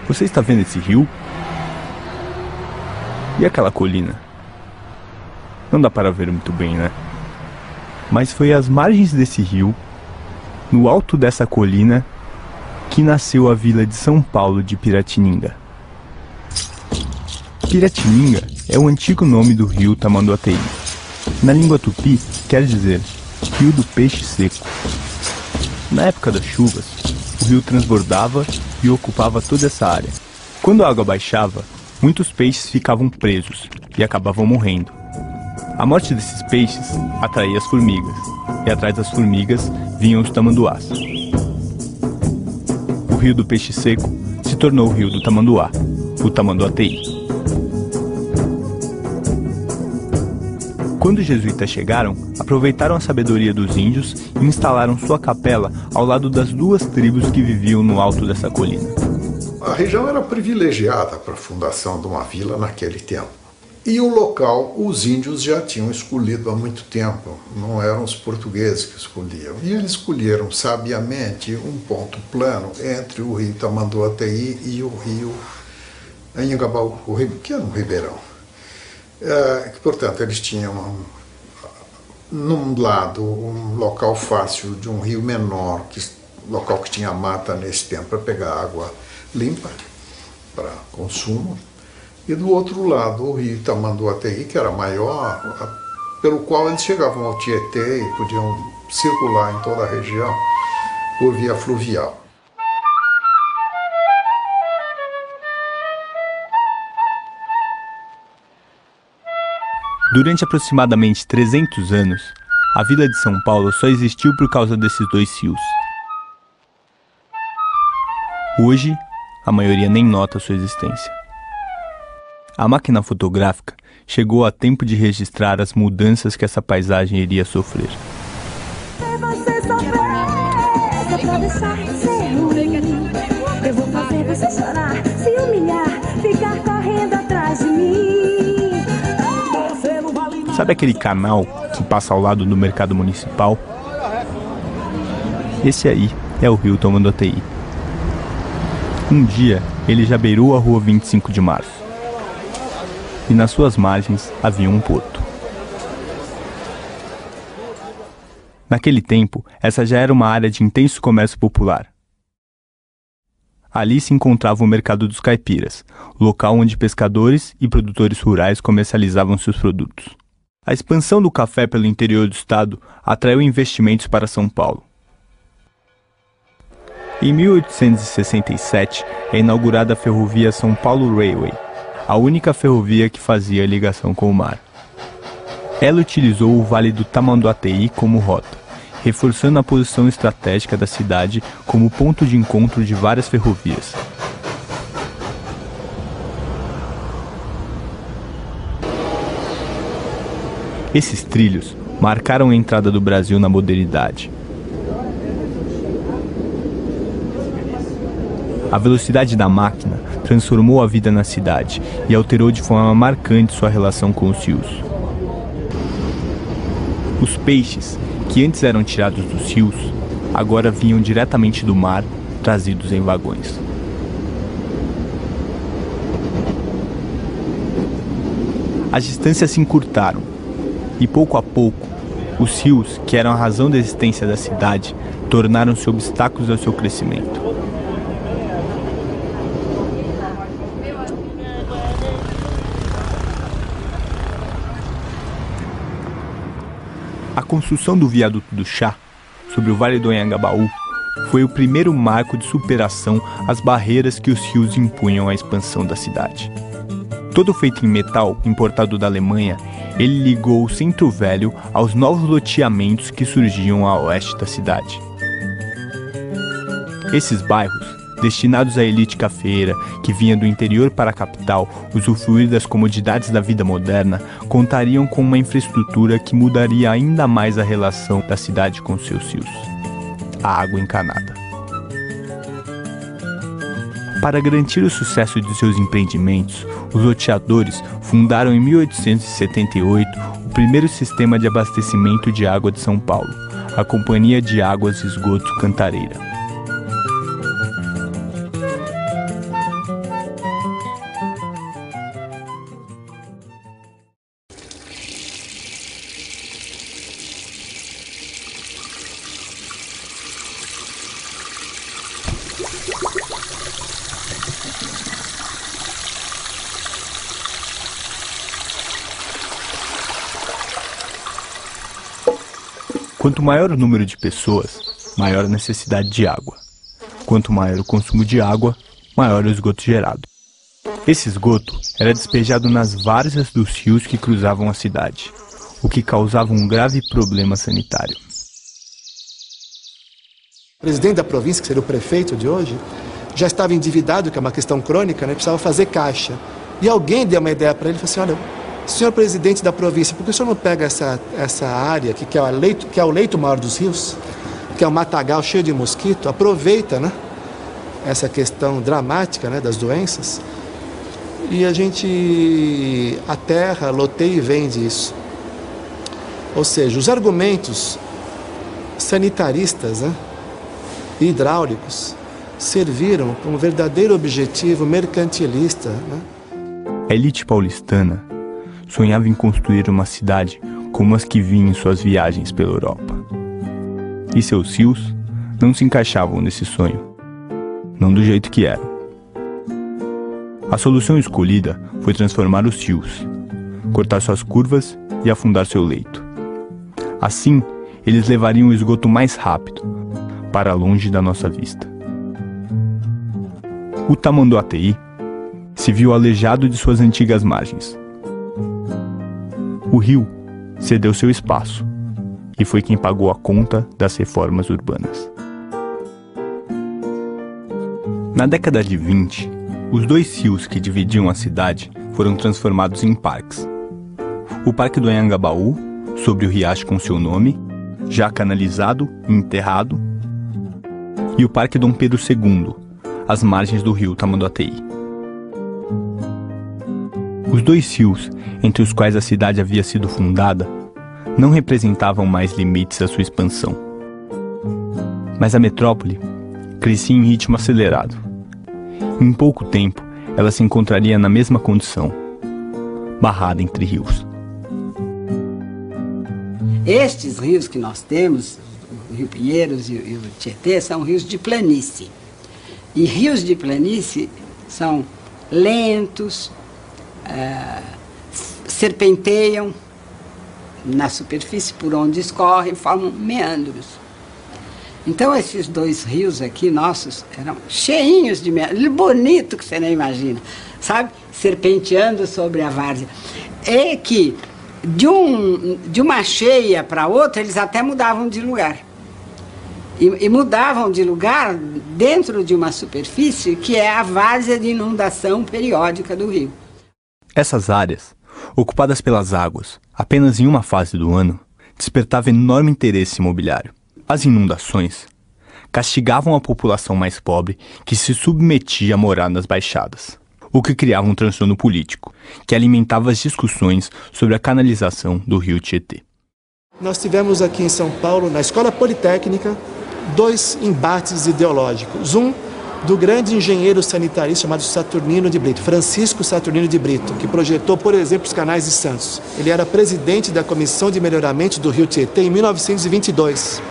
Você está vendo esse rio? E aquela colina? Não dá para ver muito bem, né? Mas foi às margens desse rio, no alto dessa colina, que nasceu a vila de São Paulo de Piratininga. Piratininga é o antigo nome do rio Tamanduateí. Na língua tupi, quer dizer rio do peixe seco. Na época das chuvas, o rio transbordava e ocupava toda essa área. Quando a água baixava, muitos peixes ficavam presos e acabavam morrendo. A morte desses peixes atraía as formigas, e atrás das formigas vinham os tamanduás. O rio do peixe seco se tornou o rio do Tamanduá, o Tamanduateí. Quando os jesuítas chegaram, aproveitaram a sabedoria dos índios e instalaram sua capela ao lado das duas tribos que viviam no alto dessa colina. A região era privilegiada para a fundação de uma vila naquele tempo. E o local, os índios já tinham escolhido há muito tempo, não eram os portugueses que escolhiam. E eles escolheram sabiamente um ponto plano entre o rio Tamanduateí e o rio Anhangabaú, que era um ribeirão. Portanto, eles tinham, num lado, um local fácil de um rio menor, local que tinha mata nesse tempo para pegar água limpa para consumo, e do outro lado o rio Tamanduateí, que era maior, pelo qual eles chegavam ao Tietê e podiam circular em toda a região por via fluvial. Durante aproximadamente 300 anos, a vila de São Paulo só existiu por causa desses dois rios. Hoje, a maioria nem nota sua existência. A máquina fotográfica chegou a tempo de registrar as mudanças que essa paisagem iria sofrer. Eu vou fazer você chorar, se humilhar, ficar correndo atrás de mim. Sabe aquele canal que passa ao lado do mercado municipal? Esse aí é o rio Tamanduateí. Um dia, ele já beirou a rua 25 de março. E nas suas margens havia um porto. Naquele tempo, essa já era uma área de intenso comércio popular. Ali se encontrava o Mercado dos Caipiras, local onde pescadores e produtores rurais comercializavam seus produtos. A expansão do café pelo interior do estado atraiu investimentos para São Paulo. Em 1867 é inaugurada a ferrovia São Paulo Railway, a única ferrovia que fazia a ligação com o mar. Ela utilizou o Vale do Tamanduateí como rota, reforçando a posição estratégica da cidade como ponto de encontro de várias ferrovias. Esses trilhos marcaram a entrada do Brasil na modernidade. A velocidade da máquina transformou a vida na cidade e alterou de forma marcante sua relação com os rios. Os peixes, que antes eram tirados dos rios, agora vinham diretamente do mar, trazidos em vagões. As distâncias se encurtaram e, pouco a pouco, Os rios, que eram a razão da existência da cidade, tornaram-se obstáculos ao seu crescimento. A construção do viaduto do Chá, sobre o Vale do Anhangabaú, foi o primeiro marco de superação às barreiras que os rios impunham à expansão da cidade. Todo feito em metal, importado da Alemanha, ele ligou o Centro Velho aos novos loteamentos que surgiam a oeste da cidade. Esses bairros, destinados à elite cafeeira que vinha do interior para a capital usufruir das comodidades da vida moderna, contariam com uma infraestrutura que mudaria ainda mais a relação da cidade com seus rios: a água encanada. Para garantir o sucesso de seus empreendimentos, os loteadores fundaram em 1878 o primeiro sistema de abastecimento de água de São Paulo, a Companhia de Águas e Esgotos Cantareira. Quanto maior o número de pessoas, maior a necessidade de água. Quanto maior o consumo de água, maior o esgoto gerado. Esse esgoto era despejado nas várzeas dos rios que cruzavam a cidade, o que causava um grave problema sanitário. O presidente da província, que seria o prefeito de hoje, já estava endividado, que é uma questão crônica, né? Precisava fazer caixa. E alguém deu uma ideia para ele e falou assim: olha, senhor presidente da província, por que o senhor não pega essa área que é o leito maior dos rios, que é um matagal cheio de mosquito, aproveita, né, essa questão dramática, né, das doenças, e a terra loteia e vende isso. Ou seja, os argumentos sanitaristas, né, e hidráulicos serviram para um verdadeiro objetivo mercantilista, né? A elite paulistana sonhava em construir uma cidade como as que vinham em suas viagens pela Europa. E seus rios não se encaixavam nesse sonho, não do jeito que eram. A solução escolhida foi transformar os rios, cortar suas curvas e afundar seu leito. Assim, eles levariam o esgoto mais rápido, para longe da nossa vista. O Tamanduateí se viu aleijado de suas antigas margens. O rio cedeu seu espaço e foi quem pagou a conta das reformas urbanas. Na década de 20, os dois rios que dividiam a cidade foram transformados em parques. O Parque do Anhangabaú, sobre o riacho com seu nome, já canalizado e enterrado, e o Parque Dom Pedro II, às margens do rio Tamanduateí. Os dois rios, entre os quais a cidade havia sido fundada, não representavam mais limites à sua expansão. Mas a metrópole crescia em ritmo acelerado. Em pouco tempo, ela se encontraria na mesma condição, barrada entre rios. Estes rios que nós temos, o Rio Pinheiros e o Tietê, são rios de planície. E rios de planície são lentos, serpenteiam na superfície por onde escorrem, formam meandros. Então esses dois rios aqui nossos eram cheinhos de meandros, bonito que você nem imagina, sabe? Serpenteando sobre a várzea. E que de uma cheia para outra eles até mudavam de lugar. E mudavam de lugar dentro de uma superfície que é a várzea de inundação periódica do rio. Essas áreas, ocupadas pelas águas apenas em uma fase do ano, despertavam enorme interesse imobiliário. As inundações castigavam a população mais pobre que se submetia a morar nas baixadas, o que criava um transtorno político, que alimentava as discussões sobre a canalização do rio Tietê. Nós tivemos aqui em São Paulo, na Escola Politécnica, dois embates ideológicos. Um do grande engenheiro sanitarista chamado Saturnino de Brito, Francisco Saturnino de Brito, que projetou, por exemplo, os canais de Santos. Ele era presidente da Comissão de Melhoramento do Rio Tietê em 1922,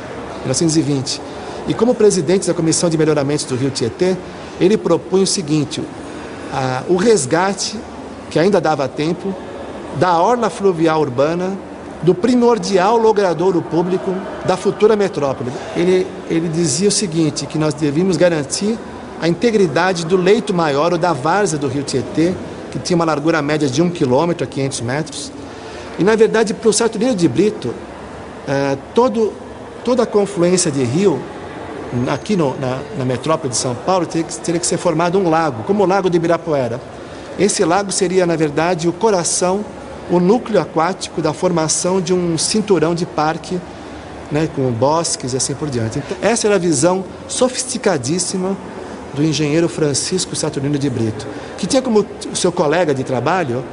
1920. E como presidente da Comissão de Melhoramento do Rio Tietê, ele propunha o seguinte, o resgate, que ainda dava tempo, da orla fluvial urbana, do primordial logradouro público da futura metrópole. Ele dizia o seguinte, que nós devíamos garantir a integridade do leito maior, ou da várzea do Rio Tietê, que tinha uma largura média de 1 quilômetro a 500 metros. E, na verdade, para o Saturnino de Brito, toda a confluência de rio, aqui na metrópole de São Paulo, teria que ser formado um lago, como o Lago de Ibirapuera. Esse lago seria, na verdade, o coração, o núcleo aquático da formação de um cinturão de parque, né, com bosques e assim por diante. Então, essa era a visão sofisticadíssima do engenheiro Francisco Saturnino de Brito, que tinha como seu colega de trabalho,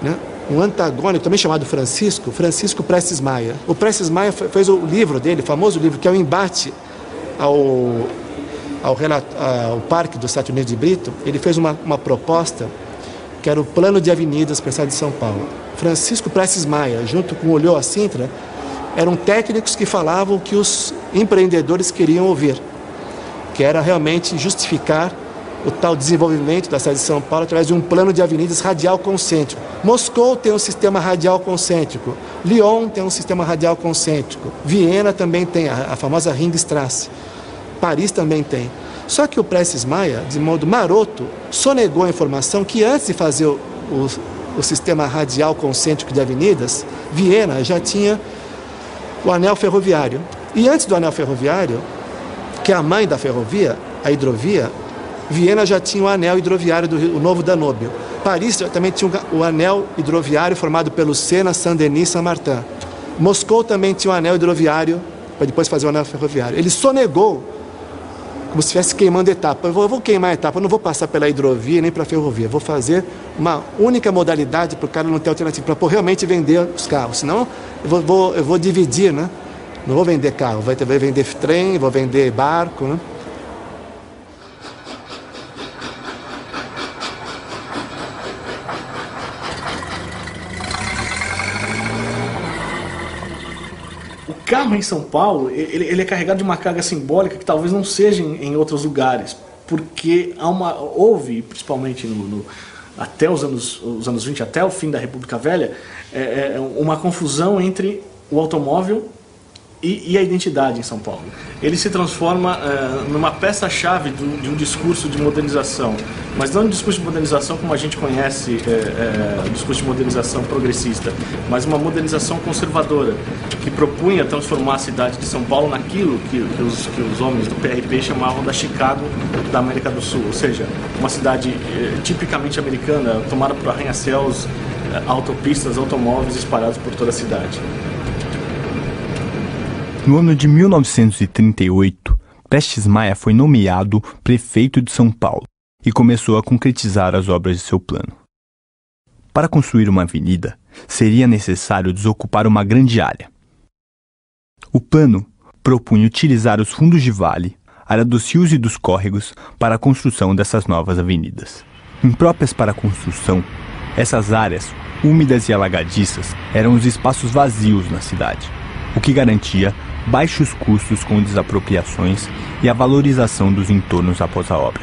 né, um antagônico, também chamado Francisco Prestes Maia. O Prestes Maia fez o livro dele, o famoso livro, que é o embate ao Parque do Saturnino de Brito. Ele fez uma proposta que era o plano de avenidas para a cidade de São Paulo. Francisco Prestes Maia, junto com Ulloa Sintra, eram técnicos que falavam o que os empreendedores queriam ouvir, que era realmente justificar o tal desenvolvimento da cidade de São Paulo através de um plano de avenidas radial concêntrico. Moscou tem um sistema radial concêntrico, Lyon tem um sistema radial concêntrico, Viena também tem a famosa Ringstrasse, Paris também tem. Só que o Prestes Maia, de modo maroto, sonegou a informação que antes de fazer o sistema radial concêntrico de avenidas, Viena já tinha o anel ferroviário. E antes do anel ferroviário, que é a mãe da ferrovia, a hidrovia, Viena já tinha o anel hidroviário do Novo Danúbio. Paris também tinha o anel hidroviário formado pelo Sena, Saint-Denis e Saint-Martin. Moscou também tinha o anel hidroviário, para depois fazer o anel ferroviário. Ele sonegou, como se estivesse queimando etapa. Eu vou queimar a etapa, eu não vou passar pela hidrovia nem para a ferrovia. Vou fazer uma única modalidade para o cara não ter alternativa, para realmente vender os carros. Senão eu vou dividir, né? Não vou vender carro, vou vender trem, vou vender barco, né? O carro em São Paulo, ele é carregado de uma carga simbólica que talvez não seja em outros lugares, porque houve, principalmente até os anos 20, até o fim da República Velha, uma confusão entre o automóvel e a identidade em São Paulo. Ele se transforma numa peça-chave de um discurso de modernização, mas não um discurso de modernização como a gente conhece, um discurso de modernização progressista, mas uma modernização conservadora, que propunha transformar a cidade de São Paulo naquilo que os homens do PRP chamavam da Chicago da América do Sul, ou seja, uma cidade tipicamente americana, tomada por arranha-céus, autopistas, automóveis espalhados por toda a cidade. No ano de 1938, Prestes Maia foi nomeado prefeito de São Paulo e começou a concretizar as obras de seu plano. Para construir uma avenida, seria necessário desocupar uma grande área. O plano propunha utilizar os fundos de vale, área dos rios e dos córregos, para a construção dessas novas avenidas. Impróprias para a construção, essas áreas, úmidas e alagadiças, eram os espaços vazios na cidade, o que garantia baixos custos com desapropriações e a valorização dos entornos após a obra.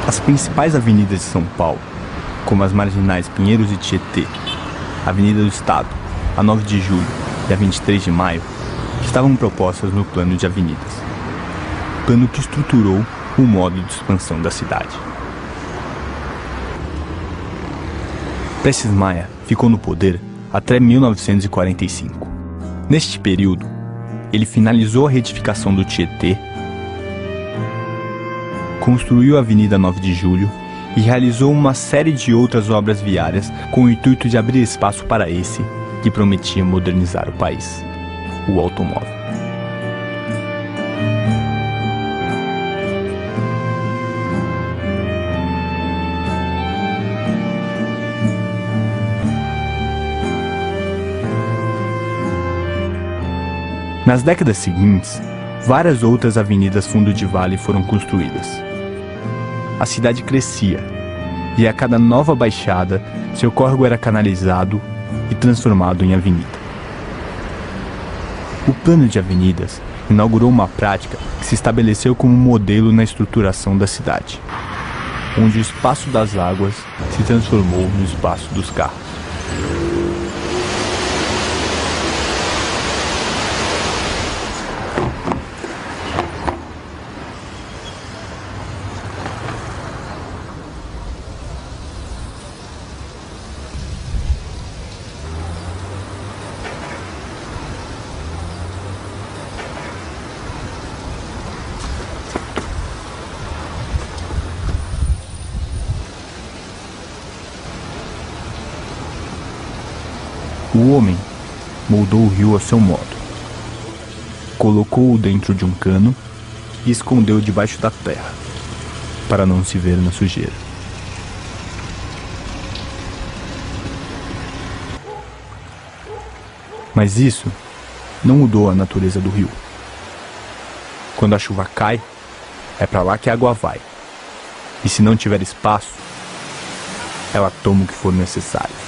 As principais avenidas de São Paulo, como as marginais Pinheiros e Tietê, a Avenida do Estado, a 9 de Julho e a 23 de Maio, estavam propostas no plano de avenidas, plano que estruturou o modo de expansão da cidade. Prestes Maia ficou no poder até 1945. Neste período, ele finalizou a retificação do Tietê, construiu a Avenida 9 de Julho e realizou uma série de outras obras viárias com o intuito de abrir espaço para esse que prometia modernizar o país, o automóvel. Nas décadas seguintes, várias outras avenidas fundo de vale foram construídas. A cidade crescia, e a cada nova baixada, seu córrego era canalizado e transformado em avenida. O plano de avenidas inaugurou uma prática que se estabeleceu como modelo na estruturação da cidade, onde o espaço das águas se transformou no espaço dos carros. O homem moldou o rio a seu modo. Colocou-o dentro de um cano e escondeu-o debaixo da terra, para não se ver na sujeira. Mas isso não mudou a natureza do rio. Quando a chuva cai, é para lá que a água vai. E se não tiver espaço, ela toma o que for necessário.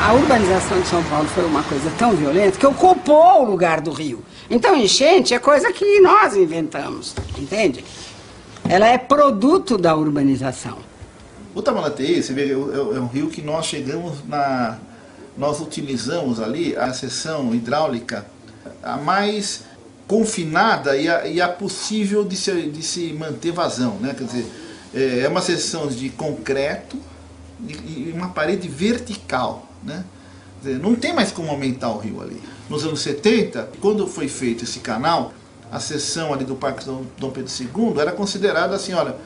A urbanização de São Paulo foi uma coisa tão violenta que ocupou o lugar do rio. Então, enchente é coisa que nós inventamos, entende? Ela é produto da urbanização. O Tamanduateí, você vê, é um rio que nós chegamos nós utilizamos ali a seção hidráulica a mais confinada e a possível de se manter vazão, né? Quer dizer, é uma seção de concreto e uma parede vertical, né? Quer dizer, não tem mais como aumentar o rio ali. Nos anos 70, quando foi feito esse canal, a seção ali do Parque Dom Pedro II era considerada assim, olha,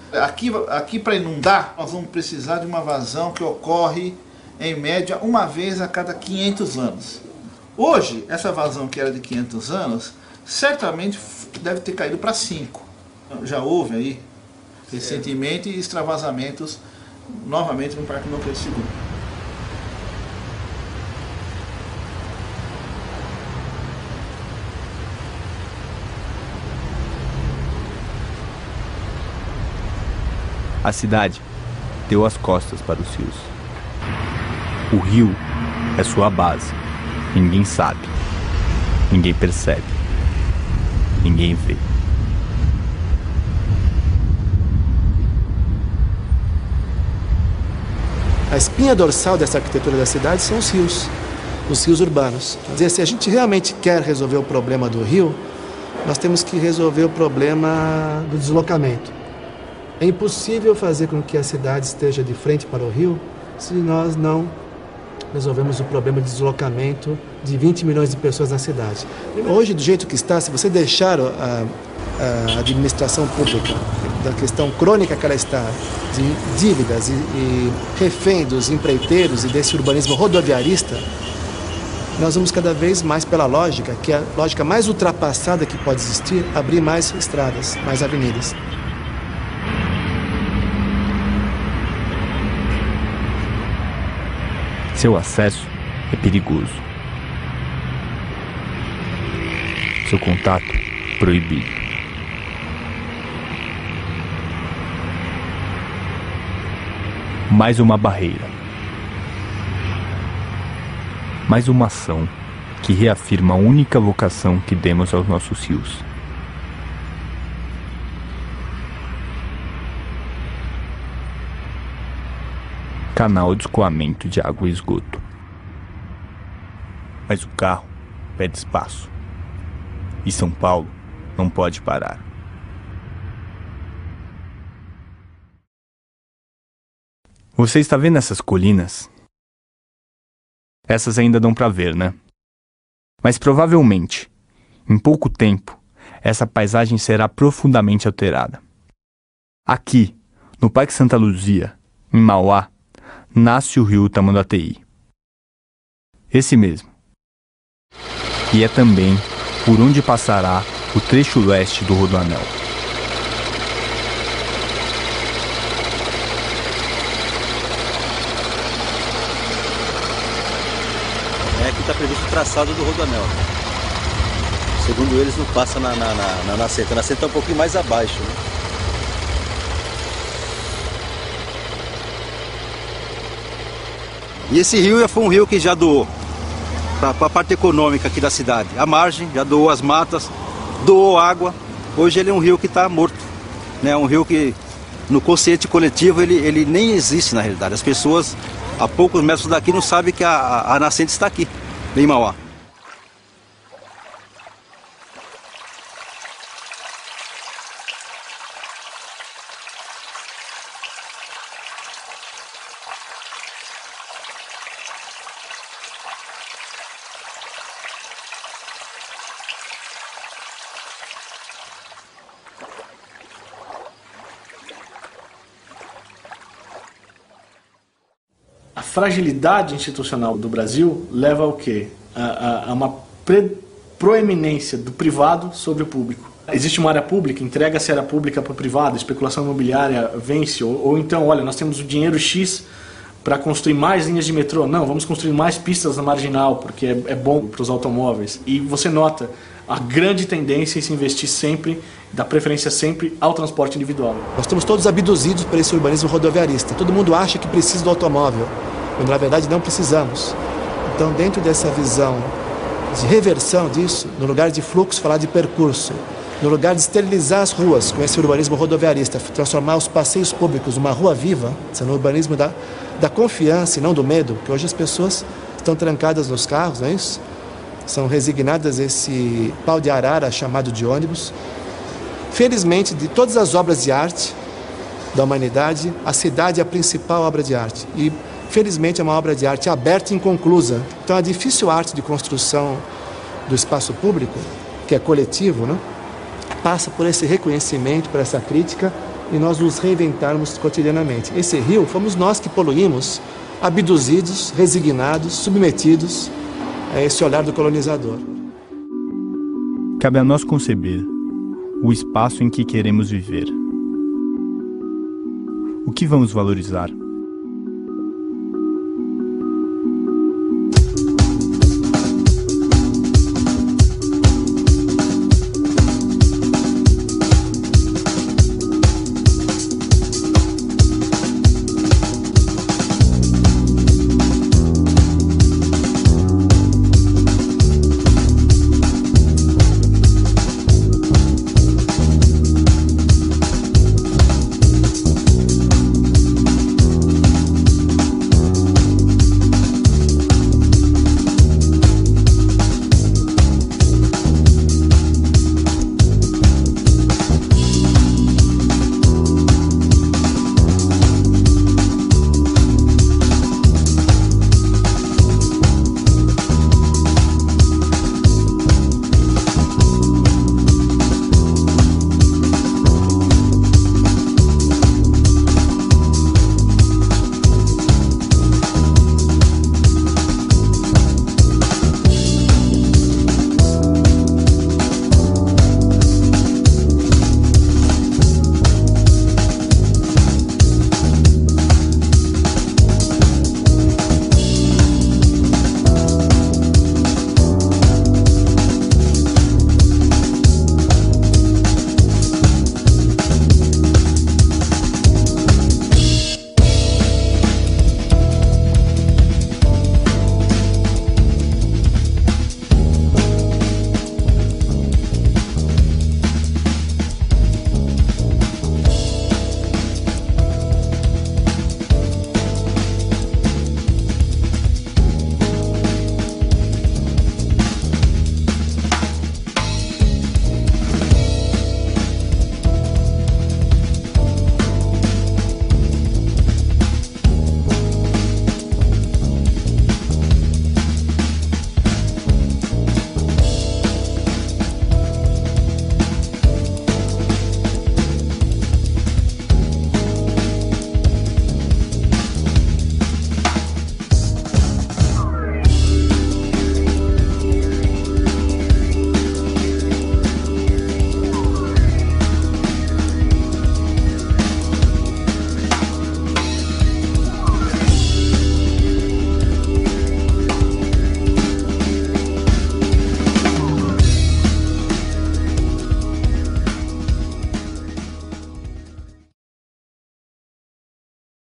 aqui para inundar, nós vamos precisar de uma vazão que ocorre, em média, uma vez a cada 500 anos. Hoje, essa vazão que era de 500 anos, certamente deve ter caído para 5. Já houve aí, recentemente, extravasamentos novamente no Parque Dom Pedro II. A cidade deu as costas para os rios. O rio é sua base. Ninguém sabe. Ninguém percebe. Ninguém vê. A espinha dorsal dessa arquitetura da cidade são os rios urbanos. Quer dizer, se a gente realmente quer resolver o problema do rio, nós temos que resolver o problema do deslocamento. É impossível fazer com que a cidade esteja de frente para o rio se nós não resolvemos o problema de deslocamento de 20 milhões de pessoas na cidade. Hoje, do jeito que está, se você deixar a administração pública, da questão crônica que ela está, de dívidas e refém dos empreiteiros e desse urbanismo rodoviarista, nós vamos cada vez mais pela lógica, que é a lógica mais ultrapassada que pode existir, abrir mais estradas, mais avenidas. Seu acesso é perigoso. Seu contato proibido. Mais uma barreira. Mais uma ação que reafirma a única vocação que demos aos nossos rios. Canal de escoamento de água e esgoto. Mas o carro pede espaço. E São Paulo não pode parar. Você está vendo essas colinas? Essas ainda dão para ver, né? Mas provavelmente, em pouco tempo, essa paisagem será profundamente alterada. Aqui, no Parque Santa Luzia, em Mauá, nasce o rio Tamanduateí. Esse mesmo. E é também por onde passará o trecho leste do Rodoanel. que está previsto o traçado do rodoanel. Segundo eles, não passa na nascente. A nascente está um pouquinho mais abaixo, né? E esse rio foi um rio que já doou para a parte econômica aqui da cidade. A margem já doou as matas, doou água. Hoje ele é um rio que está morto, né? Um rio que no consciente coletivo ele nem existe na realidade. As pessoas a poucos metros daqui não sabem que a nascente está aqui, em Mauá. A fragilidade institucional do Brasil leva ao quê? A uma proeminência do privado sobre o público. Existe uma área pública, entrega-se a área pública para o privado, especulação imobiliária vence, ou então, olha, nós temos o dinheiro X para construir mais linhas de metrô. Não, vamos construir mais pistas na marginal, porque é bom para os automóveis. E você nota a grande tendência em se investir sempre, dar preferência sempre ao transporte individual. Nós estamos todos abduzidos por esse urbanismo rodoviarista. Todo mundo acha que precisa do automóvel, quando na verdade não precisamos. Então, dentro dessa visão de reversão disso, no lugar de fluxo, falar de percurso, no lugar de esterilizar as ruas com esse urbanismo rodoviarista, transformar os passeios públicos numa rua viva, no urbanismo da confiança e não do medo, porque hoje as pessoas estão trancadas nos carros, não é isso? São resignadas a esse pau de arara chamado de ônibus. Felizmente, de todas as obras de arte da humanidade, a cidade é a principal obra de arte. E, felizmente, é uma obra de arte aberta e inconclusa. Então, a difícil arte de construção do espaço público, que é coletivo, né, passa por esse reconhecimento, por essa crítica, e nós nos reinventarmos cotidianamente. Esse rio fomos nós que poluímos, abduzidos, resignados, submetidos a esse olhar do colonizador. Cabe a nós conceber o espaço em que queremos viver. O que vamos valorizar?